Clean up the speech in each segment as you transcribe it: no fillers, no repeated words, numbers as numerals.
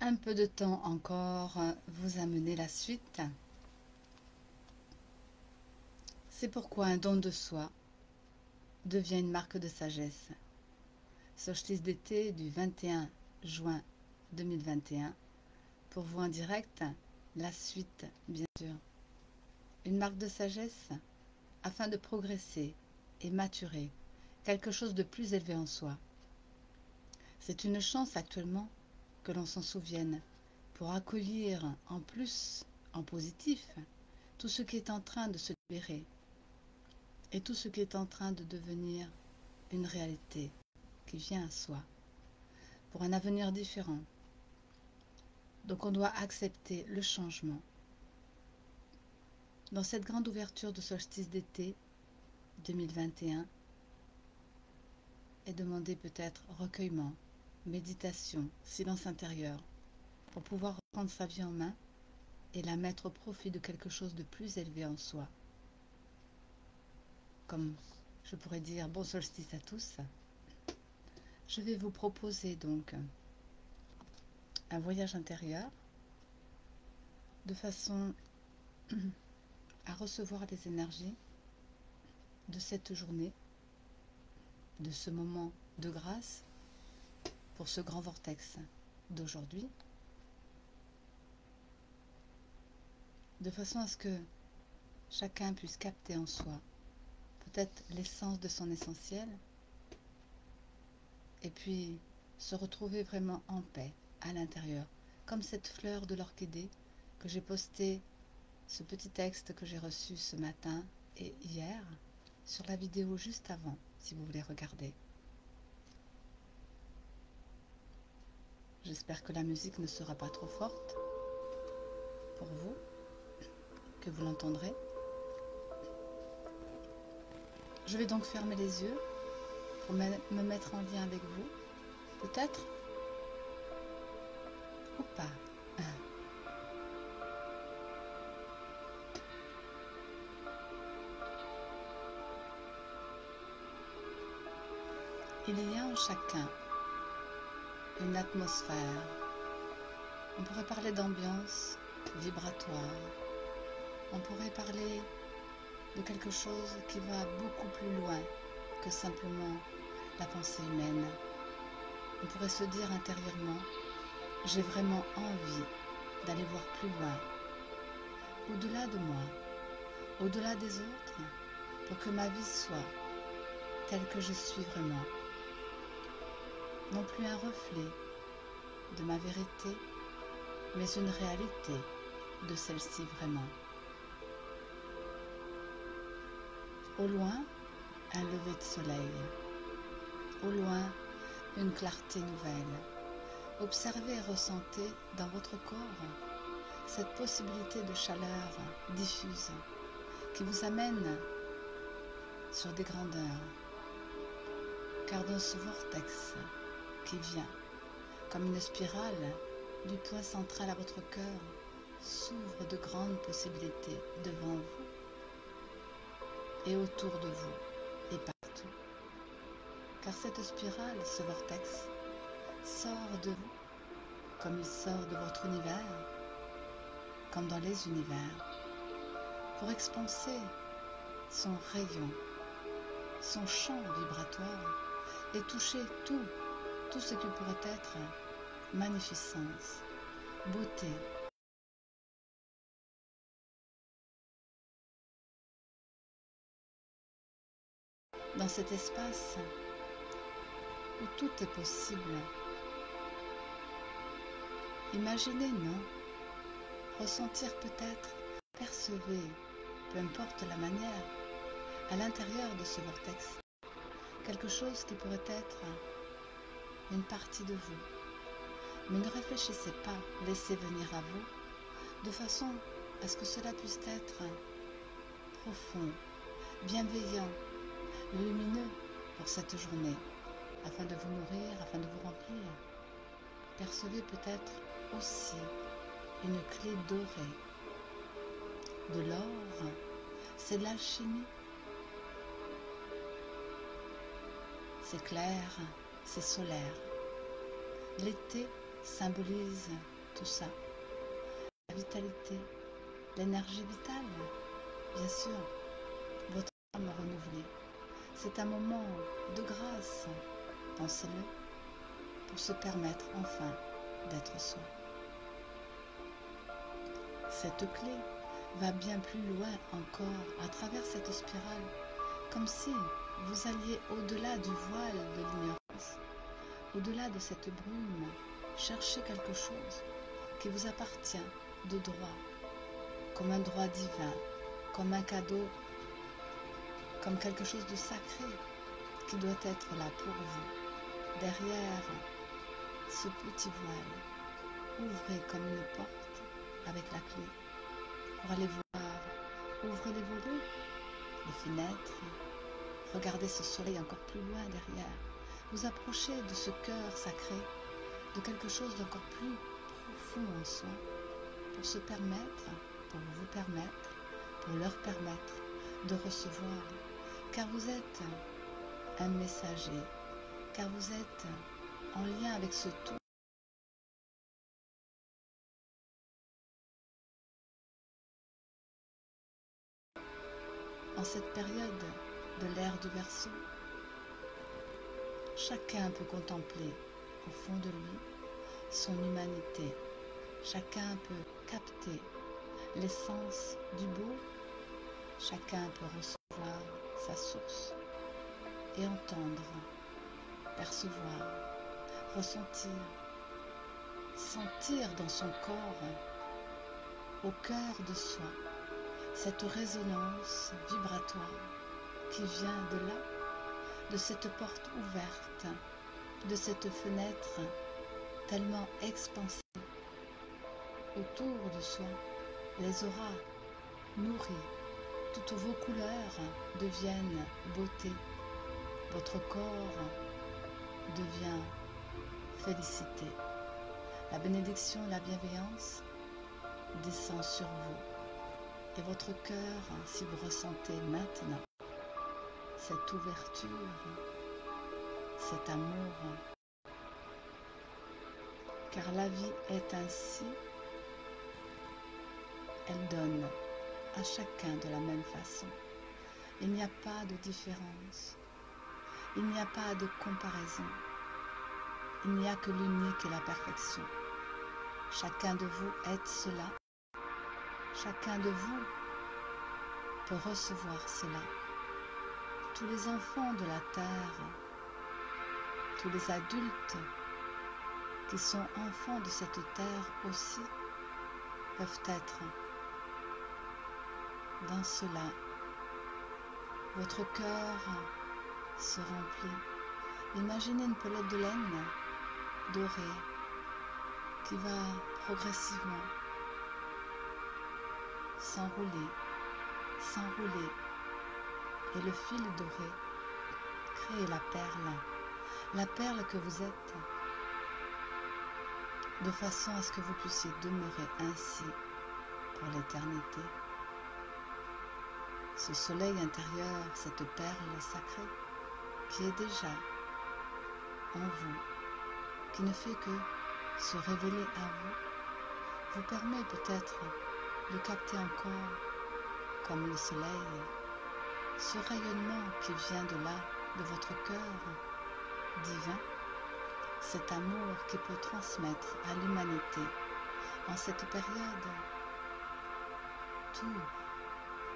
un peu de temps encore vous amener la suite. C'est pourquoi un don de soi devient une marque de sagesse. Solstice d'été du 21 juin 2021. Pour vous en direct, la suite, bien sûr. Une marque de sagesse afin de progresser et maturer quelque chose de plus élevé en soi. C'est une chance actuellement que l'on s'en souvienne pour accueillir en plus, en positif, tout ce qui est en train de se libérer et tout ce qui est en train de devenir une réalité qui vient à soi pour un avenir différent. Donc on doit accepter le changement. Dans cette grande ouverture de solstice d'été 2021 et demander peut-être recueillement, méditation, silence intérieur pour pouvoir reprendre sa vie en main et la mettre au profit de quelque chose de plus élevé en soi. Comme je pourrais dire bon solstice à tous, je vais vous proposer donc un voyage intérieur de façon à recevoir les énergies de cette journée, de ce moment de grâce pour ce grand vortex d'aujourd'hui, de façon à ce que chacun puisse capter en soi peut-être l'essence de son essentiel et puis se retrouver vraiment en paix à l'intérieur, comme cette fleur de l'orchidée que j'ai posté, ce petit texte que j'ai reçu ce matin et hier sur la vidéo juste avant, si vous voulez regarder. J'espère que la musique ne sera pas trop forte pour vous, que vous l'entendrez. Je vais donc fermer les yeux pour me mettre en lien avec vous, peut-être, ou pas. Il y a en chacun une atmosphère. On pourrait parler d'ambiance vibratoire. On pourrait parler de quelque chose qui va beaucoup plus loin que simplement la pensée humaine. On pourrait se dire intérieurement, j'ai vraiment envie d'aller voir plus loin, au-delà de moi, au-delà des autres, pour que ma vie soit telle que je suis vraiment. Non plus un reflet de ma vérité, mais une réalité de celle-ci vraiment. Au loin, un lever de soleil. Au loin, une clarté nouvelle. Observez et ressentez dans votre corps cette possibilité de chaleur diffuse qui vous amène sur des grandeurs. Car dans ce vortex qui vient, comme une spirale du point central à votre cœur, s'ouvrent de grandes possibilités devant vous et autour de vous et partout. Car cette spirale, ce vortex, sort de vous comme il sort de votre univers, comme dans les univers, pour expanser son rayon, son champ vibratoire et toucher tout ce qui pourrait être magnificence, beauté. Dans cet espace où tout est possible, imaginez, non? Ressentir peut-être, percevez, peu importe la manière, à l'intérieur de ce vortex, quelque chose qui pourrait être une partie de vous. Mais ne réfléchissez pas, laissez venir à vous, de façon à ce que cela puisse être profond, bienveillant, lumineux pour cette journée, afin de vous nourrir, afin de vous remplir. Percevez peut-être aussi une clé dorée. De l'or, c'est de l'alchimie. C'est clair, c'est solaire. L'été symbolise tout ça. La vitalité, l'énergie vitale, bien sûr, votre âme renouvelée. C'est un moment de grâce, pensez-le, pour se permettre enfin d'être soi. Cette clé va bien plus loin encore à travers cette spirale, comme si vous alliez au-delà du voile de l'ignorance, au-delà de cette brume, chercher quelque chose qui vous appartient de droit, comme un droit divin, comme un cadeau, comme quelque chose de sacré qui doit être là pour vous. Derrière ce petit voile, ouvrez comme une porte avec la clé pour aller voir, ouvrez les volets, les fenêtres, regardez ce soleil encore plus loin derrière, vous approchez de ce cœur sacré, de quelque chose d'encore plus profond en soi, pour se permettre, pour vous permettre, pour leur permettre de recevoir, car vous êtes un messager, car vous êtes en lien avec ce tout. En cette période de l'ère du Verseau, chacun peut contempler au fond de lui son humanité. Chacun peut capter l'essence du beau. Chacun peut recevoir sa source et entendre, percevoir, ressentir, sentir dans son corps, au cœur de soi, cette résonance vibratoire qui vient de là, de cette porte ouverte, de cette fenêtre tellement expansive. Autour de soi, les auras nourries, toutes vos couleurs deviennent beauté. Votre corps devient félicité. La bénédiction, la bienveillance descend sur vous. Et votre cœur, si vous ressentez maintenant cette ouverture, cet amour, car la vie est ainsi, elle donne à chacun de la même façon. Il n'y a pas de différence, il n'y a pas de comparaison, il n'y a que l'unique et la perfection. Chacun de vous est cela, chacun de vous peut recevoir cela. Tous les enfants de la terre, tous les adultes qui sont enfants de cette terre aussi, peuvent être dans cela. Votre cœur se remplit. Imaginez une pelette de laine dorée qui va progressivement s'enrouler, s'enrouler, et le fil doré crée la perle que vous êtes, de façon à ce que vous puissiez demeurer ainsi pour l'éternité. Ce soleil intérieur, cette perle sacrée qui est déjà en vous, qui ne fait que se révéler à vous, vous permet peut-être de capter encore, comme le soleil, ce rayonnement qui vient de là, de votre cœur divin, cet amour qui peut transmettre à l'humanité en cette période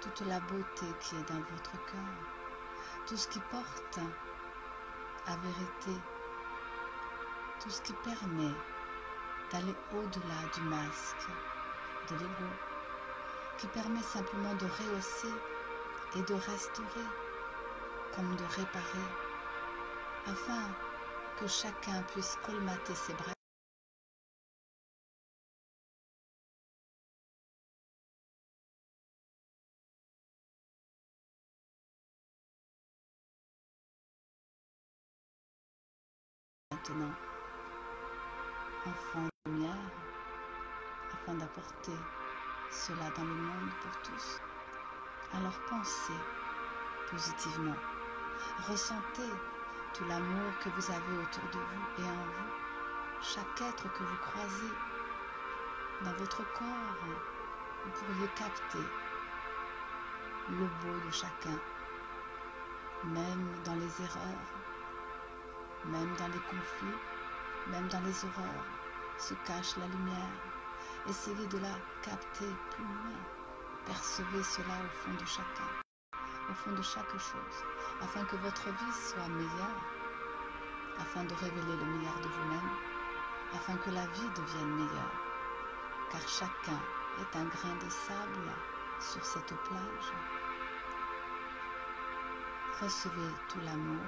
toute la beauté qui est dans votre cœur, tout ce qui porte à vérité, tout ce qui permet d'aller au-delà du masque, de l'ego, qui permet simplement de rehausser et de restaurer, comme de réparer, afin que chacun puisse colmater ses brèches. Maintenant, enfant de lumière, afin d'apporter cela dans le monde pour tous. Alors pensez positivement, ressentez tout l'amour que vous avez autour de vous et en vous. Chaque être que vous croisez, dans votre corps, vous pourriez capter le beau de chacun, même dans les erreurs, même dans les conflits, même dans les horreurs, se cache la lumière. Essayez de la capter plus loin. Percevez cela au fond de chacun, au fond de chaque chose, afin que votre vie soit meilleure, afin de révéler le meilleur de vous-même, afin que la vie devienne meilleure, car chacun est un grain de sable sur cette plage. Recevez tout l'amour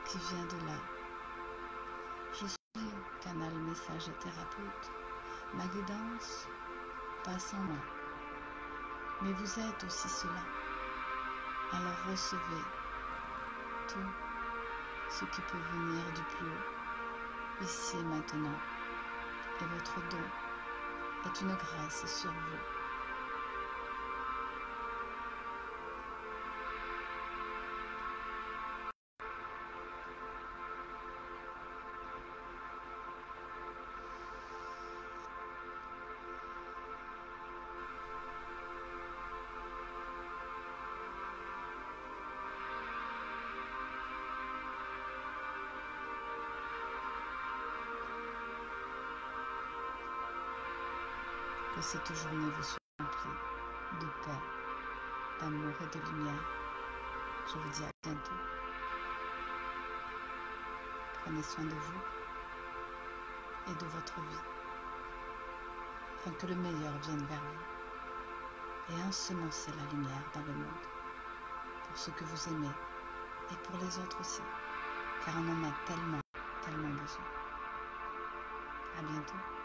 qui vient de là. Je suis canal message thérapeute. Ma guidance passe en moi. Mais vous êtes aussi cela. Alors recevez tout ce qui peut venir du plus haut, ici et maintenant. Et votre don est une grâce sur vous. Que cette journée vous soit remplie de paix, d'amour et de lumière. Je vous dis à bientôt. Prenez soin de vous et de votre vie, afin que le meilleur vienne vers vous et ensemencez la lumière dans le monde, pour ceux que vous aimez et pour les autres aussi, car on en a tellement, tellement besoin. À bientôt.